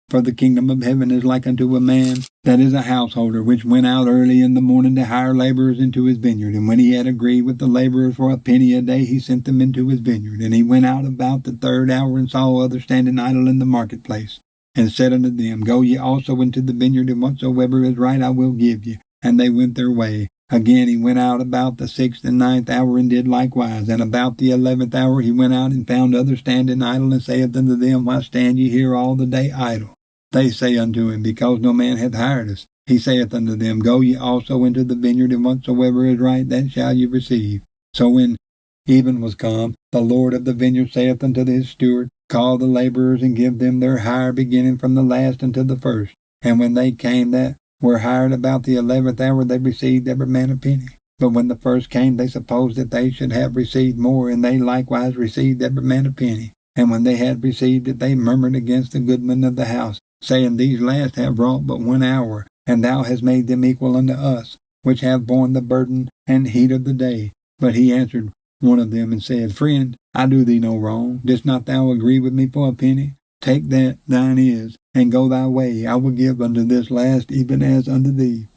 For the kingdom of heaven is like unto a man that is a householder, which went out early in the morning to hire laborers into his vineyard. And when he had agreed with the laborers for a penny a day, he sent them into his vineyard. And he went out about the third hour, and saw others standing idle in the marketplace, and said unto them, Go ye also into the vineyard, and whatsoever is right I will give you. And they went their way. Again he went out about the 6th and 9th hour, and did likewise. And about the 11th hour he went out, and found others standing idle, and saith unto them, Why stand ye here all the day idle? They say unto him, Because no man hath hired us. He saith unto them, Go ye also into the vineyard, and whatsoever is right, that shall ye receive. So when even was come, the Lord of the vineyard saith unto his steward, Call the laborers, and give them their hire, beginning from the last unto the first. And when they came that were hired about the 11th hour, they received every man a penny. But when the first came, they supposed that they should have received more, and they likewise received every man a penny. And when they had received it, they murmured against the goodman of the house, saying, These last have wrought but 1 hour, and thou hast made them equal unto us, which have borne the burden and heat of the day. But he answered one of them, and said, Friend, I do thee no wrong. Didst not thou agree with me for a penny? Take that thine is, and go thy way. I will give unto this last even as unto thee.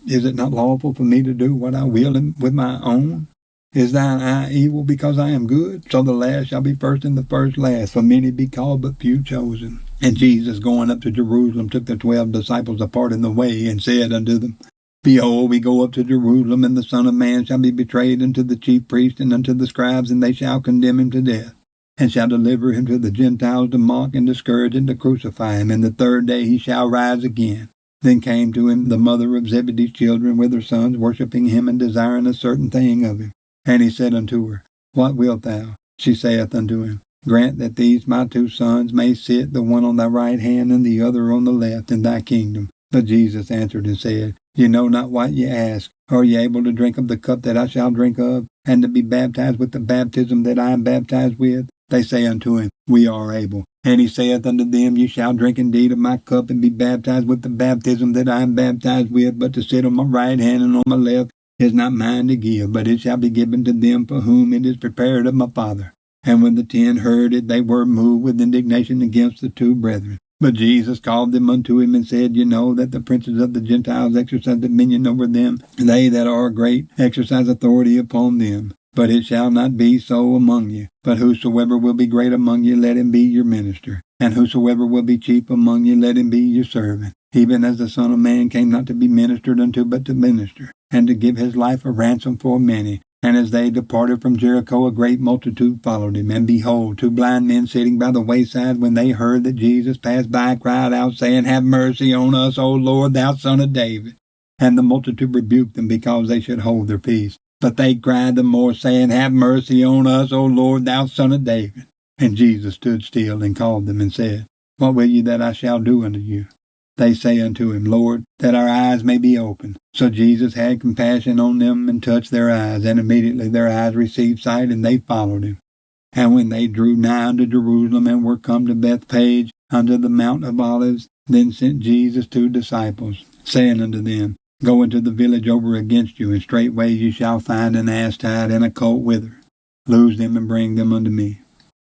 Is it not lawful for me to do what I will with my own? Is thine eye evil because I am good? So the last shall be first, and the first last. For many be called, but few chosen. And Jesus, going up to Jerusalem, took the 12 disciples apart in the way, and said unto them, Behold, we go up to Jerusalem, and the Son of Man shall be betrayed unto the chief priests and unto the scribes, and they shall condemn him to death, and shall deliver him to the Gentiles to mock and to scourge and to crucify him. And the third day he shall rise again. Then came to him the mother of Zebedee's children with her sons, worshipping him and desiring a certain thing of him. And he said unto her, What wilt thou? She saith unto him, Grant that these my 2 sons may sit, the one on thy right hand and the other on the left, in thy kingdom. But Jesus answered and said, Ye know not what ye ask. Are ye able to drink of the cup that I shall drink of, and to be baptized with the baptism that I am baptized with? They say unto him, We are able. And he saith unto them, Ye shall drink indeed of my cup, and be baptized with the baptism that I am baptized with, but to sit on my right hand and on my left is not mine to give, but it shall be given to them for whom it is prepared of my Father. And when the 10 heard it, they were moved with indignation against the 2 brethren. But Jesus called them unto him, and said, You know that the princes of the Gentiles exercise dominion over them, and they that are great exercise authority upon them. But it shall not be so among you. But whosoever will be great among you, let him be your minister. And whosoever will be chief among you, let him be your servant. Even as the Son of Man came not to be ministered unto, but to minister, and to give his life a ransom for many. And as they departed from Jericho, a great multitude followed him. And behold, 2 blind men sitting by the wayside, when they heard that Jesus passed by, cried out, saying, Have mercy on us, O Lord, thou Son of David. And the multitude rebuked them, because they should hold their peace. But they cried the more, saying, Have mercy on us, O Lord, thou Son of David. And Jesus stood still, and called them, and said, What will ye that I shall do unto you? They say unto him, Lord, that our eyes may be opened. So Jesus had compassion on them, and touched their eyes, and immediately their eyes received sight, and they followed him. And when they drew nigh unto Jerusalem, and were come to Bethphage, unto the Mount of Olives, then sent Jesus 2 disciples, saying unto them, Go into the village over against you, and straightway you shall find an ass tied, and a colt with her. Loose them, and bring them unto me.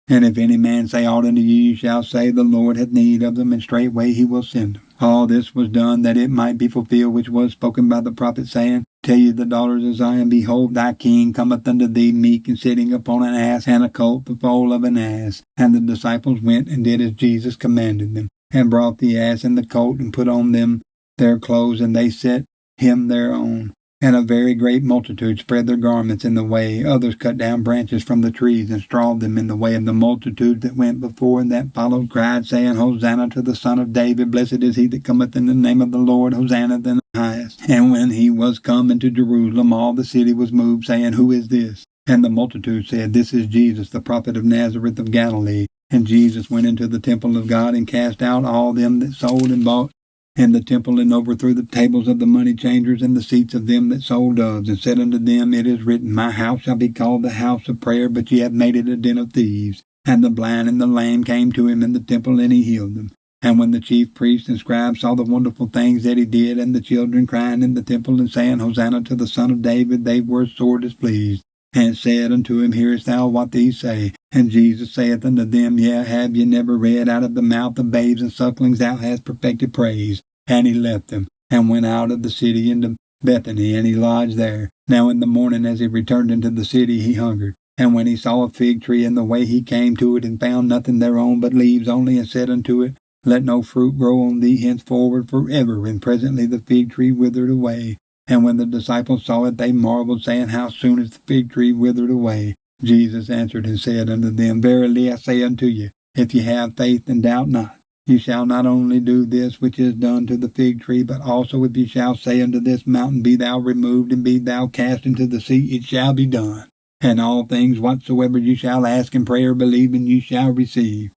And if any man say aught unto you, you shall say, The Lord hath need of them, and straightway he will send them. All this was done, that it might be fulfilled which was spoken by the prophet, saying, Tell ye the daughters of Zion, Behold, thy king cometh unto thee meek, and sitting upon an ass, and a colt the foal of an ass. And the disciples went and did as Jesus commanded them, and brought the ass and the colt, and put on them their clothes, and they set him thereon. And a very great multitude spread their garments in the way. Others cut down branches from the trees, and strawed them in the way. And the multitude that went before and that followed cried, saying, Hosanna to the Son of David. Blessed is he that cometh in the name of the Lord. Hosanna in the highest. And when he was come into Jerusalem, all the city was moved, saying, Who is this? And the multitude said, This is Jesus, the prophet of Nazareth of Galilee. And Jesus went into the temple of God, and cast out all them that sold and bought in the temple, and overthrew the tables of the money changers and the seats of them that sold doves, and said unto them, It is written, My house shall be called the house of prayer, but ye have made it a den of thieves. And the blind and the lame came to him in the temple, and he healed them. And when the chief priests and scribes saw the wonderful things that he did, and the children crying in the temple, and saying, Hosanna to the Son of David, they were sore displeased, and said unto him, Hearest thou what these say? And Jesus saith unto them, Yea, have ye never read, Out of the mouth of babes and sucklings thou hast perfected praise? And he left them, and went out of the city into Bethany, and he lodged there. Now in the morning, as he returned into the city, he hungered. And when he saw a fig tree in the way, he came to it, and found nothing thereon but leaves only, and said unto it, Let no fruit grow on thee henceforward forever. And presently the fig tree withered away. And when the disciples saw it, they marveled, saying, How soon is the fig tree withered away? Jesus answered and said unto them, Verily I say unto you, if ye have faith and doubt not, ye shall not only do this which is done to the fig tree, but also if ye shall say unto this mountain, Be thou removed, and be thou cast into the sea, it shall be done. And all things whatsoever you shall ask in prayer, believing, you shall receive.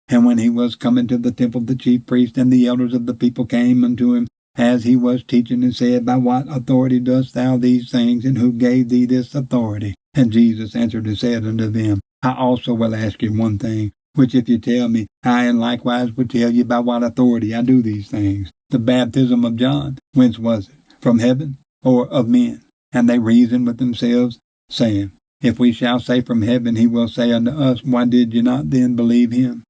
And when he was come into the temple, the chief priests and the elders of the people came unto him, as he was teaching, and said, By what authority dost thou these things, and who gave thee this authority? And Jesus answered and said unto them, I also will ask you one thing, which if you tell me, I and likewise will tell you by what authority I do these things. The baptism of John, whence was it? From heaven, or of men? And they reasoned with themselves, saying, If we shall say from heaven, he will say unto us, Why did you not then believe him?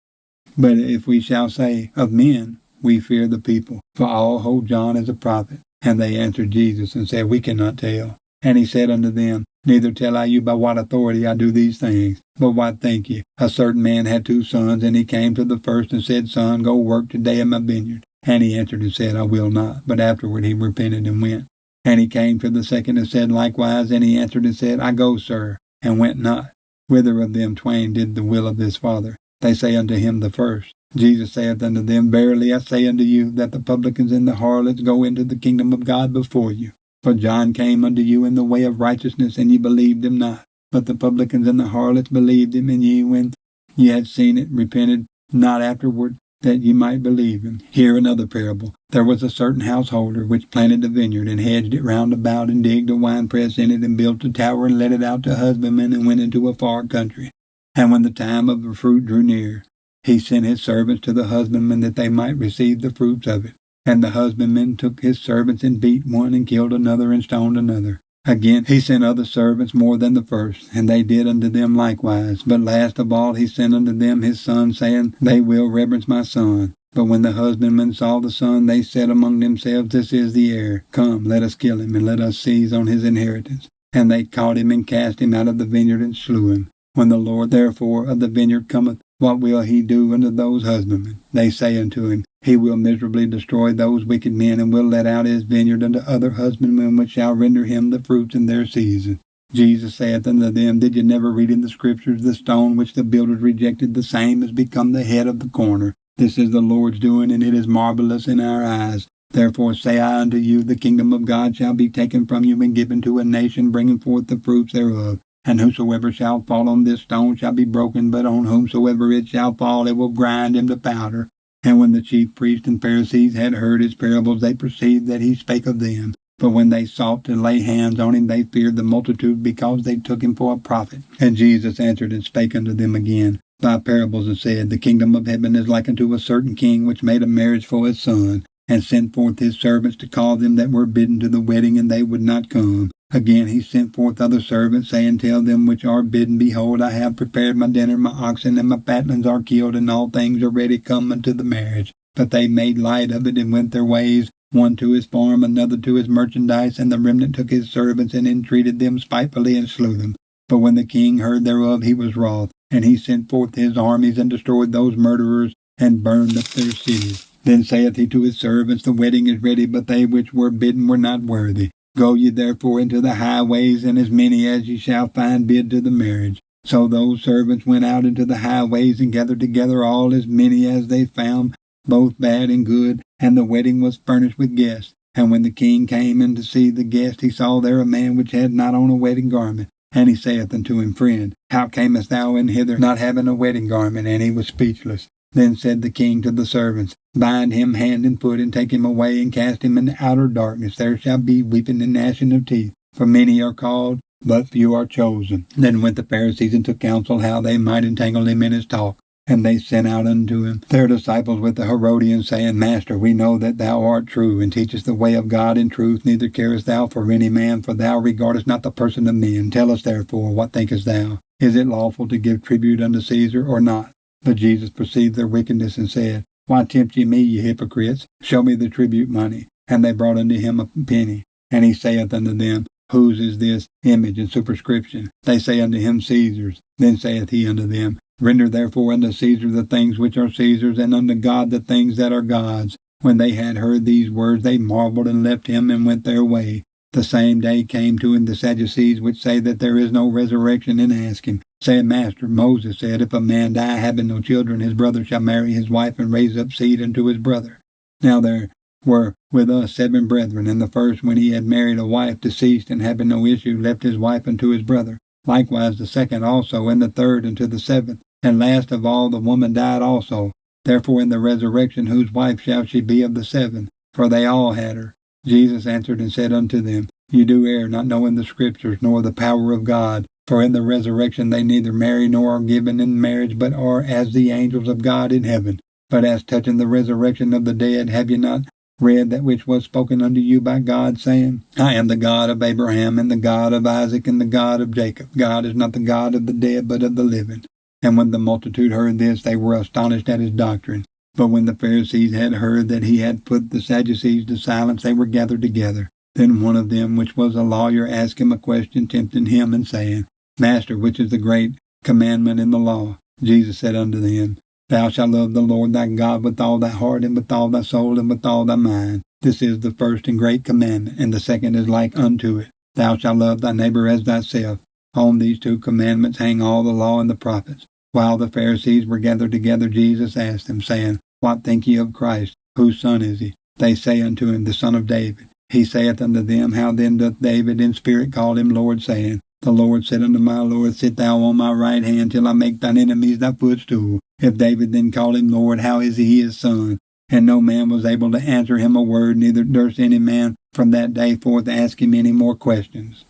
But if we shall say of men, we fear the people, for all hold John as a prophet. And they answered Jesus, and said, We cannot tell. And he said unto them, Neither tell I you by what authority I do these things. But what think ye? A certain man had 2 sons, and he came to the first, and said, Son, go work today in my vineyard. And he answered and said, I will not. But afterward he repented and went. And he came to the second, and said likewise. And he answered and said, I go, sir, and went not. Whither of them twain did the will of his father? They say unto him, the first. Jesus saith unto them, Verily I say unto you, that the publicans and the harlots go into the kingdom of God before you. For John came unto you in the way of righteousness, and ye believed him not. But the publicans and the harlots believed him, and ye, when ye had seen it, repented not afterward, that ye might believe him. Hear another parable. There was a certain householder which planted a vineyard, and hedged it round about, and digged a winepress in it, and built a tower, and let it out to husbandmen, and went into a far country. And when the time of the fruit drew near, he sent his servants to the husbandmen, that they might receive the fruits of it. And the husbandman took his servants, and beat one, and killed another, and stoned another. Again he sent other servants more than the first, and they did unto them likewise. But last of all he sent unto them his son, saying, They will reverence my son. But when the husbandmen saw the son, they said among themselves, This is the heir. Come, let us kill him, and let us seize on his inheritance. And they caught him, and cast him out of the vineyard, and slew him. When the Lord therefore of the vineyard cometh, what will he do unto those husbandmen? They say unto him, He will miserably destroy those wicked men, and will let out his vineyard unto other husbandmen, which shall render him the fruits in their season. Jesus saith unto them, Did ye never read in the Scriptures, The stone which the builders rejected, the same is become the head of the corner? This is the Lord's doing, and it is marvelous in our eyes. Therefore say I unto you, the kingdom of God shall be taken from you, and given to a nation, bringing forth the fruits thereof. And whosoever shall fall on this stone shall be broken, but on whomsoever it shall fall, it will grind him to powder. And when the chief priests and Pharisees had heard his parables, they perceived that he spake of them. But when they sought to lay hands on him, they feared the multitude, because they took him for a prophet. And Jesus answered and spake unto them again by parables, and said, The kingdom of heaven is like unto a certain king, which made a marriage for his son, and sent forth his servants to call them that were bidden to the wedding, and they would not come. Again he sent forth other servants, saying, Tell them which are bidden, Behold, I have prepared my dinner, my oxen and my fatlings are killed, and all things are ready come unto the marriage. But they made light of it, and went their ways, one to his farm, another to his merchandise, and the remnant took his servants, and entreated them spitefully, and slew them. But when the king heard thereof, he was wroth, and he sent forth his armies, and destroyed those murderers, and burned up their cities. Then saith he to his servants, The wedding is ready, but they which were bidden were not worthy. Go ye therefore into the highways, and as many as ye shall find bid to the marriage. So those servants went out into the highways, and gathered together all as many as they found, both bad and good, and the wedding was furnished with guests. And when the king came in to see the guest, he saw there a man which had not on a wedding garment. And he saith unto him, Friend, how camest thou in hither, not having a wedding garment? And he was speechless. Then said the king to the servants, Bind him hand and foot, and take him away, and cast him in the outer darkness. There shall be weeping and gnashing of teeth. For many are called, but few are chosen. Then went the Pharisees and took counsel how they might entangle him in his talk. And they sent out unto him their disciples with the Herodians, saying, Master, we know that thou art true, and teachest the way of God in truth, neither carest thou for any man, for thou regardest not the person of men. Tell us therefore, what thinkest thou? Is it lawful to give tribute unto Caesar, or not? But Jesus perceived their wickedness, and said, Why tempt ye me, ye hypocrites? Show me the tribute money. And they brought unto him a penny. And he saith unto them, Whose is this image and superscription? They say unto him, Caesar's. Then saith he unto them, Render therefore unto Caesar the things which are Caesar's, and unto God the things that are God's. When they had heard these words, they marveled, and left him, and went their way. The same day came to him the Sadducees, which say that there is no resurrection, and asked him, saying, Master, Moses said, If a man die having no children, his brother shall marry his wife, and raise up seed unto his brother. Now there were with us 7 brethren, and the first, when he had married a wife, deceased, and having no issue, left his wife unto his brother. Likewise the second also, and the third unto the 7th. And last of all the woman died also. Therefore in the resurrection whose wife shall she be of the 7? For they all had her. Jesus answered and said unto them, You do err, not knowing the Scriptures, nor the power of God. For in the resurrection they neither marry nor are given in marriage, but are as the angels of God in heaven. But as touching the resurrection of the dead, have ye not read that which was spoken unto you by God, saying, I am the God of Abraham, and the God of Isaac, and the God of Jacob. God is not the God of the dead, but of the living. And when the multitude heard this, they were astonished at his doctrine. But when the Pharisees had heard that he had put the Sadducees to silence, they were gathered together. Then one of them, which was a lawyer, asked him a question, tempting him, and saying, Master, which is the great commandment in the law? Jesus said unto them, Thou shalt love the Lord thy God with all thy heart, and with all thy soul, and with all thy mind. This is the first and great commandment, and the second is like unto it. Thou shalt love thy neighbor as thyself. On these 2 commandments hang all the law and the prophets. While the Pharisees were gathered together, Jesus asked them, saying, What think ye of Christ? Whose son is he? They say unto him, The son of David. He saith unto them, How then doth David in spirit call him Lord, saying, The Lord said unto my Lord, Sit thou on my right hand, till I make thine enemies thy footstool. If David then called him Lord, how is he his son? And no man was able to answer him a word, neither durst any man from that day forth ask him any more questions.